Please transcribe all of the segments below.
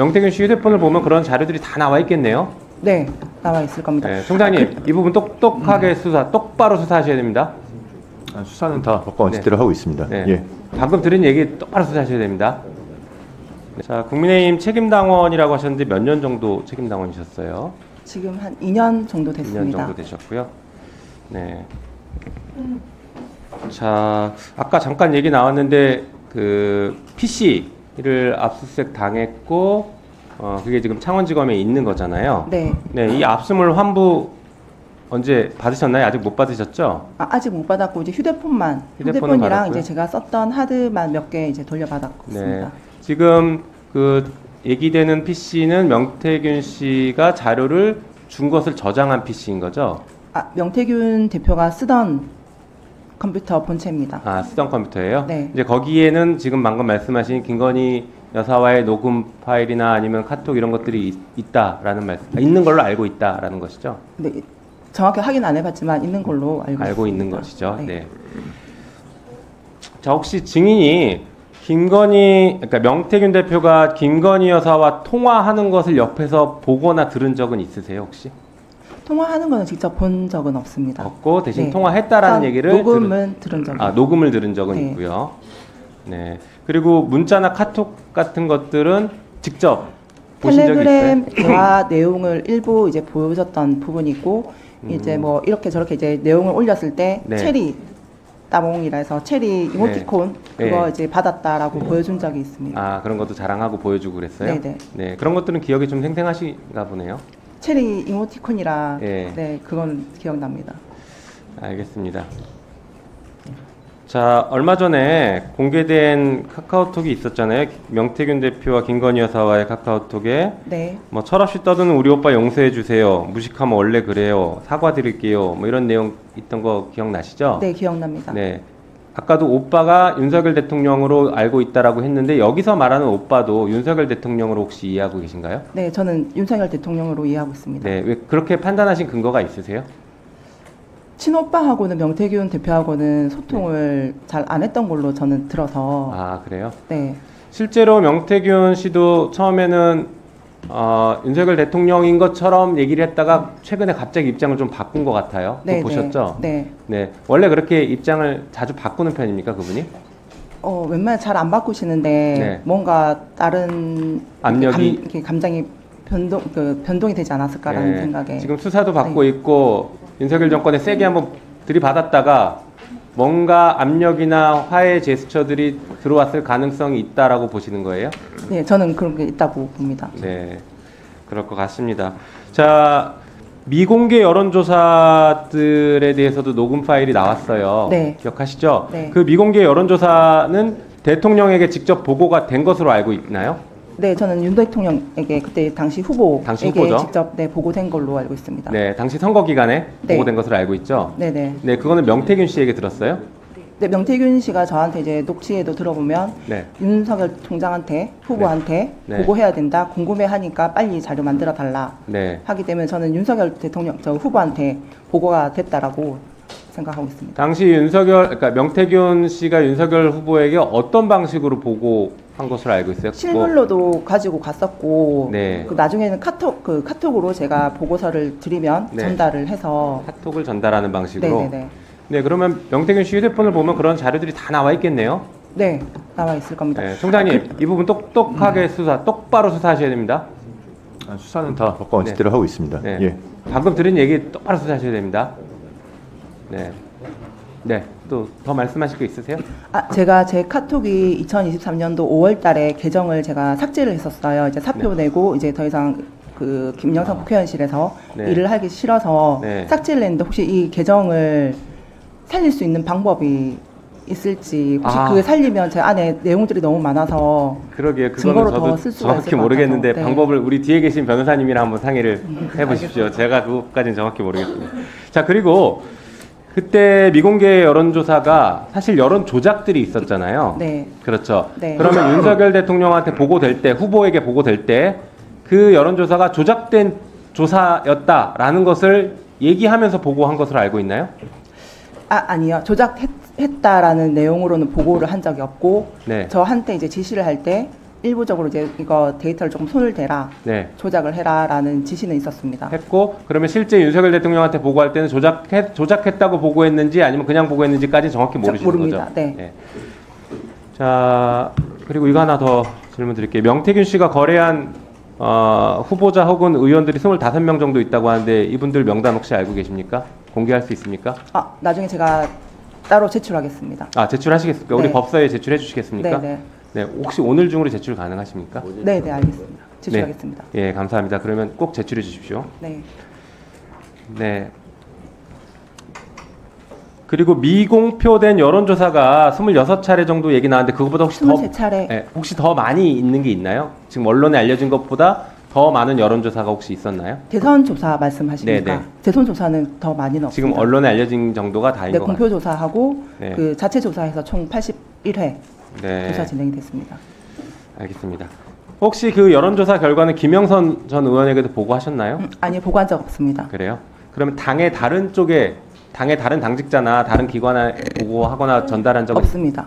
명태균 씨 휴대폰을 보면 그런 자료들이 다 나와 있겠네요. 네, 나와 있을 겁니다. 네, 총장님, 이 부분 똑똑하게 똑바로 수사하셔야 됩니다. 수사는 다 법과 원칙대로 하고 있습니다. 네. 예. 방금 들은 얘기 똑바로 수사하셔야 됩니다. 자, 국민의힘 책임당원이라고 하셨는데 몇 년 정도 책임당원이셨어요? 지금 한 2년 정도 2년 됐습니다. 정도 되셨고요. 네. 자, 아까 잠깐 얘기 나왔는데 그 PC를 압수수색 당했고 그게 지금 창원지검에 있는 거잖아요. 네. 네, 이 압수물 환부 언제 받으셨나요? 아직 못 받으셨죠? 아직 못 받았고 이제 휴대폰은 휴대폰이랑 받았고요? 이제 제가 썼던 하드만 몇 개 이제 돌려받았습니다. 네. 지금 그 얘기되는 PC는 명태균 씨가 자료를 준 것을 저장한 PC인 거죠? 명태균 대표가 쓰던 컴퓨터 본체입니다. 아, 쓰던 컴퓨터예요? 네. 이제 거기에는 지금 방금 말씀하신 김건희 여사와의 녹음 파일이나 아니면 카톡 이런 것들이 있다라는 있는 걸로 알고 있다라는 것이죠? 네, 정확히 확인 안 해봤지만 있는 걸로 알고 있는 것이죠. 네. 네. 자, 혹시 증인이 그러니까 명태균 대표가 김건희 여사와 통화하는 것을 옆에서 보거나 들은 적은 있으세요, 혹시? 통화하는 거는 직접 본 적은 없습니다. 없고 대신 네. 통화했다라는 얘기를 녹음은 들은 적이 녹음을 들은 적은 네. 있고요. 네. 그리고 문자나 카톡 같은 것들은 직접 보신 적이 있어요? 텔레그램 대화 내용을 일부 이제 보여줬던 부분이 있고 이제 뭐 이렇게 저렇게 이제 내용을 올렸을 때 네. 체리 따봉이라 해서 체리 이모티콘 네. 그거 네. 이제 받았다라고 보여준 적이 있습니다. 아, 그런 것도 자랑하고 보여주고 그랬어요? 네네. 네, 그런 것들은 기억이 좀 생생하신가 보네요. 체리 이모티콘이라 네. 네, 그건 기억납니다. 알겠습니다. 자, 얼마 전에 공개된 카카오톡이 있었잖아요. 명태균 대표와 김건희 여사와의 카카오톡에 네. 뭐 철없이 떠드는 우리 오빠 용서해 주세요. 무식하면 원래 그래요. 사과드릴게요. 뭐 이런 내용 있던 거 기억나시죠? 네, 기억납니다. 네. 아까도 오빠가 윤석열 대통령으로 알고 있다라고 했는데 여기서 말하는 오빠도 윤석열 대통령으로 혹시 이해하고 계신가요? 네, 저는 윤석열 대통령으로 이해하고 있습니다. 네. 왜 그렇게 판단하신 근거가 있으세요? 친오빠하고는 명태균 대표하고는 소통을 잘 안 했던 걸로 저는 들어서 아, 그래요? 네. 실제로 명태균 씨도 처음에는 윤석열 대통령인 것처럼 얘기를 했다가 최근에 갑자기 입장을 좀 바꾼 것 같아요. 네, 보셨죠? 네. 네. 원래 그렇게 입장을 자주 바꾸는 편입니까, 그분이? 웬만하면 잘 안 바꾸시는데 네. 뭔가 다른 압력이 이렇게 감정이 변동이 되지 않았을까라는 네. 생각에 지금 수사도 받고 네. 있고 윤석열 정권에 세게 한번 들이받았다가 뭔가 압력이나 화해 제스처들이 들어왔을 가능성이 있다라고 보시는 거예요? 네, 저는 그런 게 있다고 봅니다. 네, 그럴 것 같습니다. 자, 미공개 여론조사들에 대해서도 녹음 파일이 나왔어요. 네. 기억하시죠? 네. 그 미공개 여론조사는 대통령에게 직접 보고가 된 것으로 알고 있나요? 네, 저는 윤 대통령에게 그때 당시 후보에게 후보죠? 직접 보고된 걸로 알고 있습니다. 네, 당시 선거 기간에 네. 보고된 것으로 알고 있죠? 네네. 네, 그거는 명태균 씨에게 들었어요? 네, 명태균 씨가 저한테 이제 녹취에도 들어보면 네. 윤석열 총장한테 후보한테 네. 보고해야 된다. 궁금해하니까 빨리 자료 만들어 달라. 네. 하기 때문에 저는 윤석열 대통령 저 후보한테 보고가 됐다라고 생각하고 있습니다. 당시 그러니까 명태균 씨가 윤석열 후보에게 어떤 방식으로 보고한 것으로 알고 있어요? 실물로도 가지고 갔었고, 네. 그 나중에는 카톡으로 제가 보고서를 드리면 네. 전달을 해서. 카톡을 전달하는 방식으로. 네네네. 네, 그러면 명태균 씨 휴대폰을 보면 그런 자료들이 다 나와 있겠네요. 네, 나와 있을 겁니다. 네, 총장님, 이 부분 똑똑하게 똑바로 수사하셔야 됩니다. 수사는 다 법과 원칙대로 하고 있습니다. 네. 예. 방금 들은 얘기 똑바로 수사하셔야 됩니다. 네. 네, 또 더 말씀하실 거 있으세요? 제가 제 카톡이 2023년도 5월 달에 계정을 제가 삭제를 했었어요. 이제 사표 내고 이제 더 이상 그 김영삼 국회의원실에서 네. 일을 하기 싫어서 네. 삭제를 했는데 혹시 이 계정을 살릴 수 있는 방법이 있을지 혹시 그게 살리면 제 안에 내용들이 너무 많아서 그러게요. 증거로 그거는 더 저도 쓸 수가 있을 정확히 것 모르겠는데 같아서. 네. 방법을 우리 뒤에 계신 변호사님이랑 한번 상의를 해보십시오. 제가 그것까지는 정확히 모르겠습니다. 자, 그리고 그때 미공개 여론조사가 사실 여론 조작들이 있었잖아요. 네. 그렇죠. 네. 그러면 윤석열 대통령한테 보고될 때, 후보에게 보고될 때 그 여론조사가 조작된 조사였다라는 것을 얘기하면서 보고한 것으로 알고 있나요? 아니요. 조작했다라는 내용으로는 보고를 한 적이 없고 네. 저한테 이제 지시를 할 때 일부적으로 이제 이거 데이터를 조금 손을 대라, 네. 조작을 해라라는 지시는 있었습니다. 했고 그러면 실제 윤석열 대통령한테 보고할 때는 조작했다고 보고했는지 아니면 그냥 보고했는지까지 정확히 모르시는 모릅니다. 거죠? 네. 네. 자 그리고 이거 하나 더 질문 드릴게요. 명태균 씨가 거래한 후보자 혹은 의원들이 25명 정도 있다고 하는데 이분들 명단 혹시 알고 계십니까? 공개할 수 있습니까? 나중에 제가 따로 제출하겠습니다. 제출하시겠습니까? 네. 우리 법사위에 제출해 주시겠습니까? 네네. 네, 혹시 오늘 중으로 제출 가능하십니까? 네네, 알겠습니다. 제출하겠습니다. 네. 예, 감사합니다. 그러면 꼭 제출해 주십시오. 네. 네. 그리고 미공표된 여론조사가 26차례 정도 얘기 나왔는데 그거보다 혹시 23차례. 네, 혹시 더 많이 있는 게 있나요? 지금 언론에 알려진 것보다 더 많은 여론조사가 혹시 있었나요? 대선 조사 말씀하십니까? 네네. 대선 조사는 더 많이는 없습니다. 지금 언론에 알려진 정도가 다인 네, 것 같아요. 공표 조사하고 네. 그 자체 조사해서 총 81회 네. 조사 진행이 됐습니다. 알겠습니다. 혹시 그 여론조사 결과는 김영선 전 의원에게도 보고하셨나요? 아니요, 보고한 적 없습니다. 그래요? 그러면 당의 다른 당직자나 다른 기관에 보고하거나 전달한 적은 없습니다.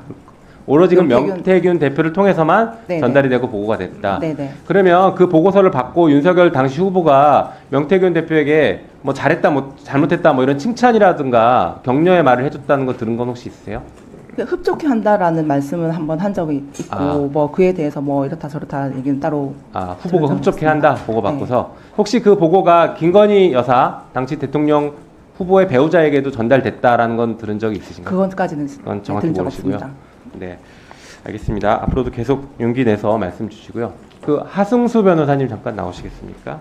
오로지 명태균 명태균 대표를 통해서만 네네. 전달이 되고 보고가 됐다. 네네. 그러면 그 보고서를 받고 윤석열 당시 후보가 명태균 대표에게 뭐 잘했다, 뭐 잘못했다, 뭐 이런 칭찬이라든가 격려의 말을 해줬다는 거 들은 건 혹시 있으세요? 흡족해 한다라는 말씀은 한번 한 적이 있고 뭐 그에 대해서 뭐 이렇다 저렇다 얘기는 따로 후보가 들은 적은 흡족해 한다 없습니다. 보고 받고서 혹시 그 보고가 김건희 여사 당시 대통령 후보의 배우자에게도 전달됐다라는 건 들은 적이 있으신가요? 그건까지는 그건 정확히 들은 적 모르시고요. 없습니다. 네, 알겠습니다. 앞으로도 계속 용기 내서 말씀 주시고요. 그 하승수 변호사님 잠깐 나오시겠습니까?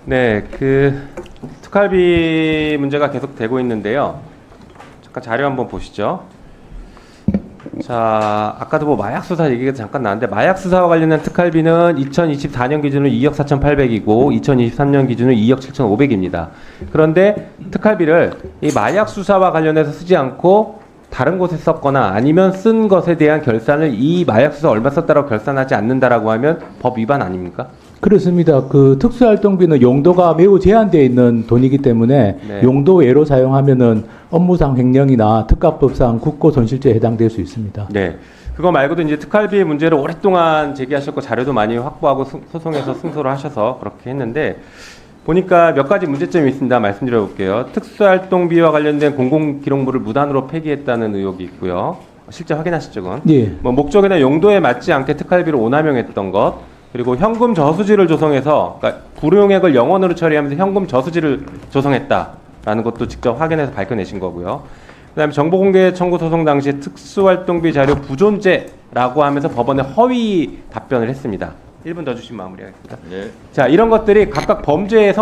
네, 그 특활비 문제가 계속 되고 있는데요. 잠깐 자료 한번 보시죠. 자, 아까도 뭐 마약 수사 얘기가 잠깐 나왔는데 마약 수사와 관련된 특활비는 2024년 기준으로 2억 4,800이고 2023년 기준으로 2억 7,500입니다. 그런데 특활비를 이 마약 수사와 관련해서 쓰지 않고 다른 곳에 썼거나 아니면 쓴 것에 대한 결산을 이 마약 수사 얼마 썼다고 결산하지 않는다라고 하면 법 위반 아닙니까? 그렇습니다. 그 특수활동비는 용도가 매우 제한되어 있는 돈이기 때문에 네. 용도 외로 사용하면은 업무상 횡령이나 특가법상 국고손실죄에 해당될 수 있습니다. 네. 그거 말고도 이제 특활비 문제를 오랫동안 제기하셨고 자료도 많이 확보하고 소송에서 승소를 하셔서 그렇게 했는데 보니까 몇 가지 문제점이 있습니다. 말씀드려 볼게요. 특수활동비와 관련된 공공기록물을 무단으로 폐기했다는 의혹이 있고요. 실제 확인하셨죠, 그건? 예. 뭐 목적이나 용도에 맞지 않게 특활비를 오남용했던 것, 그리고 현금 저수지를 조성해서 그러니까 불용액을 영원으로 처리하면서 현금 저수지를 조성했다라는 것도 직접 확인해서 밝혀내신 거고요. 그다음에 정보공개 청구 소송 당시 특수활동비 자료 부존재라고 하면서 법원에 허위 답변을 했습니다. 1분 더 주시면 마무리하겠습니다. 네. 자, 이런 것들이 각각 범죄에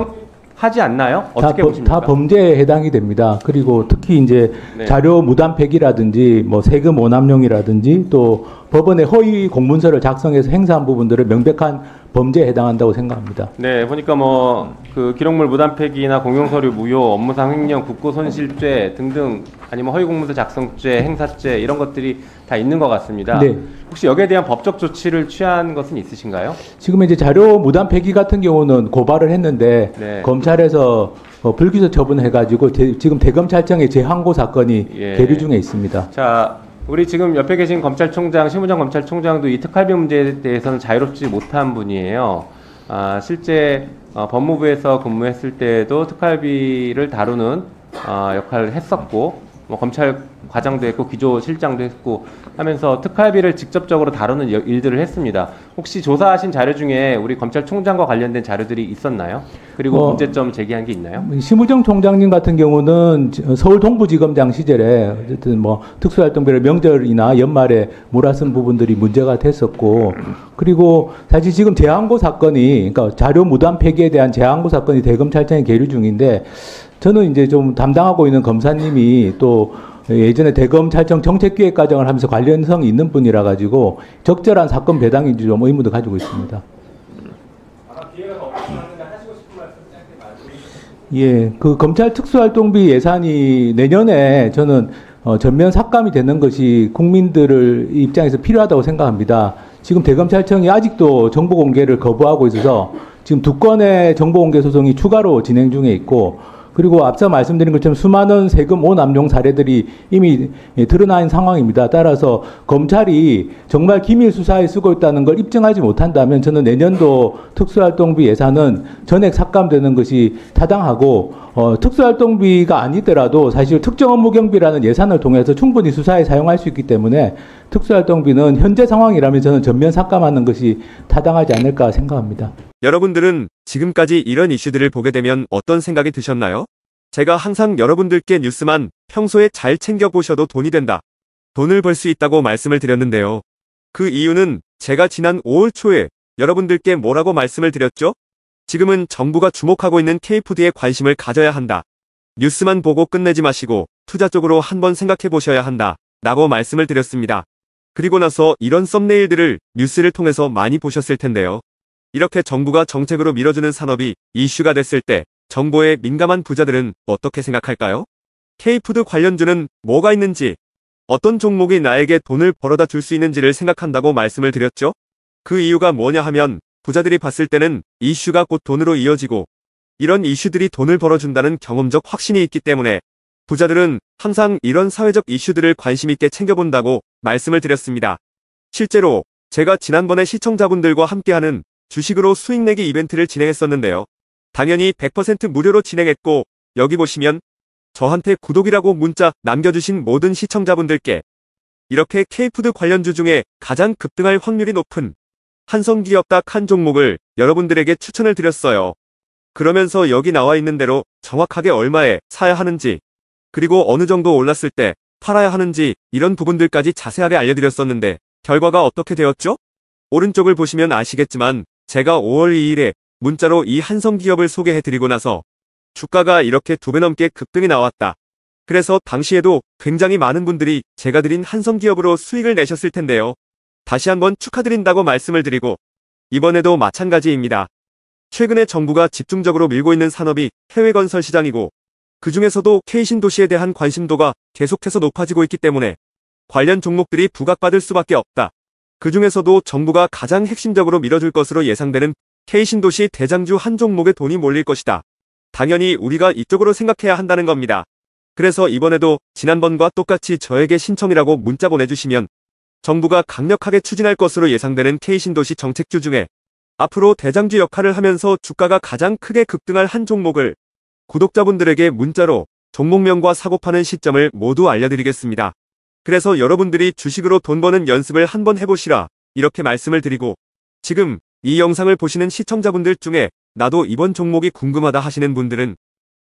하지 않나요? 어떻게 보십니까? 다 범죄에 해당이 됩니다. 그리고 특히 이제 네. 자료 무단 폐기라든지 뭐 세금 오남용이라든지 또 법원에 허위 공문서를 작성해서 행사한 부분들을 명백한 범죄에 해당한다고 생각합니다. 네, 보니까 뭐 그 기록물 무단 폐기나 공용서류 무효, 업무상 횡령, 국고손실죄 등등 아니면 허위공문서 작성죄, 행사죄 이런 것들이 다 있는 것 같습니다. 네. 혹시 여기에 대한 법적 조치를 취한 것은 있으신가요? 지금 이제 자료 무단 폐기 같은 경우는 고발을 했는데 네. 검찰에서 불기소 처분해가지고 지금 대검찰청의 재항고 사건이 예. 계류 중에 있습니다. 자, 우리 지금 옆에 계신 검찰총장, 심우정 검찰총장도 이 특활비 문제에 대해서는 자유롭지 못한 분이에요. 실제 법무부에서 근무했을 때도 특활비를 다루는 역할을 했었고, 뭐 검찰 과장도 했고 기조실장도 했고 하면서 특활비를 직접적으로 다루는 일들을 했습니다. 혹시 조사하신 자료 중에 우리 검찰총장과 관련된 자료들이 있었나요? 그리고 문제점 제기한 게 있나요? 심우정 총장님 같은 경우는 서울 동부지검장 시절에 어쨌든 뭐 특수활동비를 명절이나 연말에 몰아쓴 부분들이 문제가 됐었고, 그리고 사실 지금 재항고 사건이, 그러니까 자료 무단 폐기에 대한 재항고 사건이 대검찰청에 계류 중인데, 저는 이제 좀 담당하고 있는 검사님이 또 예전에 대검찰청 정책기획과정을 하면서 관련성이 있는 분이라 가지고 적절한 사건 배당인지 좀 의문도 가지고 있습니다. 예, 그 검찰 특수활동비 예산이 내년에 저는 전면 삭감이 되는 것이 국민들을 입장에서 필요하다고 생각합니다. 지금 대검찰청이 아직도 정보 공개를 거부하고 있어서 지금 2건의 정보 공개 소송이 추가로 진행 중에 있고, 그리고 앞서 말씀드린 것처럼 수많은 세금 오남용 사례들이 이미 드러난 상황입니다. 따라서 검찰이 정말 기밀 수사에 쓰고 있다는 걸 입증하지 못한다면 저는 내년도 특수활동비 예산은 전액 삭감되는 것이 타당하고 특수활동비가 아니더라도 사실 특정 업무 경비라는 예산을 통해서 충분히 수사에 사용할 수 있기 때문에 특수활동비는 현재 상황이라면 저는 전면 삭감하는 것이 타당하지 않을까 생각합니다. 여러분들은 지금까지 이런 이슈들을 보게 되면 어떤 생각이 드셨나요? 제가 항상 여러분들께 뉴스만 평소에 잘 챙겨보셔도 돈이 된다, 돈을 벌 수 있다고 말씀을 드렸는데요. 그 이유는 제가 지난 5월 초에 여러분들께 뭐라고 말씀을 드렸죠? 지금은 정부가 주목하고 있는 K푸드에 관심을 가져야 한다. 뉴스만 보고 끝내지 마시고 투자 쪽으로 한번 생각해 보셔야 한다 라고 말씀을 드렸습니다. 그리고 나서 이런 썸네일들을 뉴스를 통해서 많이 보셨을 텐데요. 이렇게 정부가 정책으로 밀어주는 산업이 이슈가 됐을 때 정보에 민감한 부자들은 어떻게 생각할까요? K푸드 관련주는 뭐가 있는지, 어떤 종목이 나에게 돈을 벌어다 줄 수 있는지를 생각한다고 말씀을 드렸죠? 그 이유가 뭐냐 하면 부자들이 봤을 때는 이슈가 곧 돈으로 이어지고 이런 이슈들이 돈을 벌어준다는 경험적 확신이 있기 때문에 부자들은 항상 이런 사회적 이슈들을 관심 있게 챙겨본다고 말씀을 드렸습니다. 실제로 제가 지난번에 시청자분들과 함께하는 주식으로 수익 내기 이벤트를 진행했었는데요. 당연히 100% 무료로 진행했고 여기 보시면 저한테 구독이라고 문자 남겨주신 모든 시청자분들께 이렇게 K푸드 관련주 중에 가장 급등할 확률이 높은 한성기업 딱 한 종목을 여러분들에게 추천을 드렸어요. 그러면서 여기 나와 있는 대로 정확하게 얼마에 사야 하는지, 그리고 어느 정도 올랐을 때 팔아야 하는지 이런 부분들까지 자세하게 알려드렸었는데 결과가 어떻게 되었죠? 오른쪽을 보시면 아시겠지만 제가 5월 2일에 문자로 이 한성기업을 소개해드리고 나서 주가가 이렇게 2배 넘게 급등이 나왔다. 그래서 당시에도 굉장히 많은 분들이 제가 드린 한성기업으로 수익을 내셨을 텐데요. 다시 한번 축하드린다고 말씀을 드리고 이번에도 마찬가지입니다. 최근에 정부가 집중적으로 밀고 있는 산업이 해외 건설 시장이고 그 중에서도 K신도시에 대한 관심도가 계속해서 높아지고 있기 때문에 관련 종목들이 부각받을 수밖에 없다. 그 중에서도 정부가 가장 핵심적으로 밀어줄 것으로 예상되는 K신도시 대장주 한 종목에 돈이 몰릴 것이다. 당연히 우리가 이쪽으로 생각해야 한다는 겁니다. 그래서 이번에도 지난번과 똑같이 저에게 신청이라고 문자 보내주시면 정부가 강력하게 추진할 것으로 예상되는 K신도시 정책주 중에 앞으로 대장주 역할을 하면서 주가가 가장 크게 급등할 한 종목을 구독자분들에게 문자로 종목명과 사고파는 시점을 모두 알려드리겠습니다. 그래서 여러분들이 주식으로 돈 버는 연습을 한번 해보시라 이렇게 말씀을 드리고, 지금 이 영상을 보시는 시청자분들 중에 나도 이번 종목이 궁금하다 하시는 분들은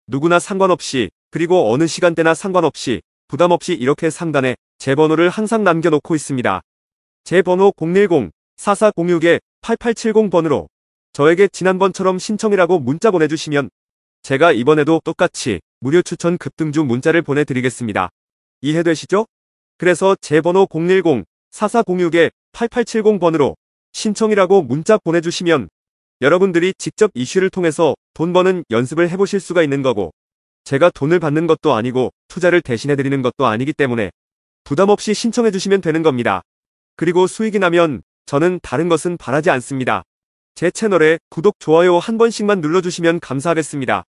누구나 상관없이, 그리고 어느 시간대나 상관없이 부담없이 이렇게 상단에 제 번호를 항상 남겨놓고 있습니다. 제 번호 010-4406-8870번으로 저에게 지난번처럼 신청이라고 문자 보내주시면 제가 이번에도 똑같이 무료 추천 급등주 문자를 보내드리겠습니다. 이해되시죠? 그래서 제 번호 010-4406-8870번으로 신청이라고 문자 보내주시면 여러분들이 직접 이슈를 통해서 돈 버는 연습을 해보실 수가 있는 거고, 제가 돈을 받는 것도 아니고 투자를 대신해드리는 것도 아니기 때문에 부담없이 신청해주시면 되는 겁니다. 그리고 수익이 나면 저는 다른 것은 바라지 않습니다. 제 채널에 구독, 좋아요 한 번씩만 눌러주시면 감사하겠습니다.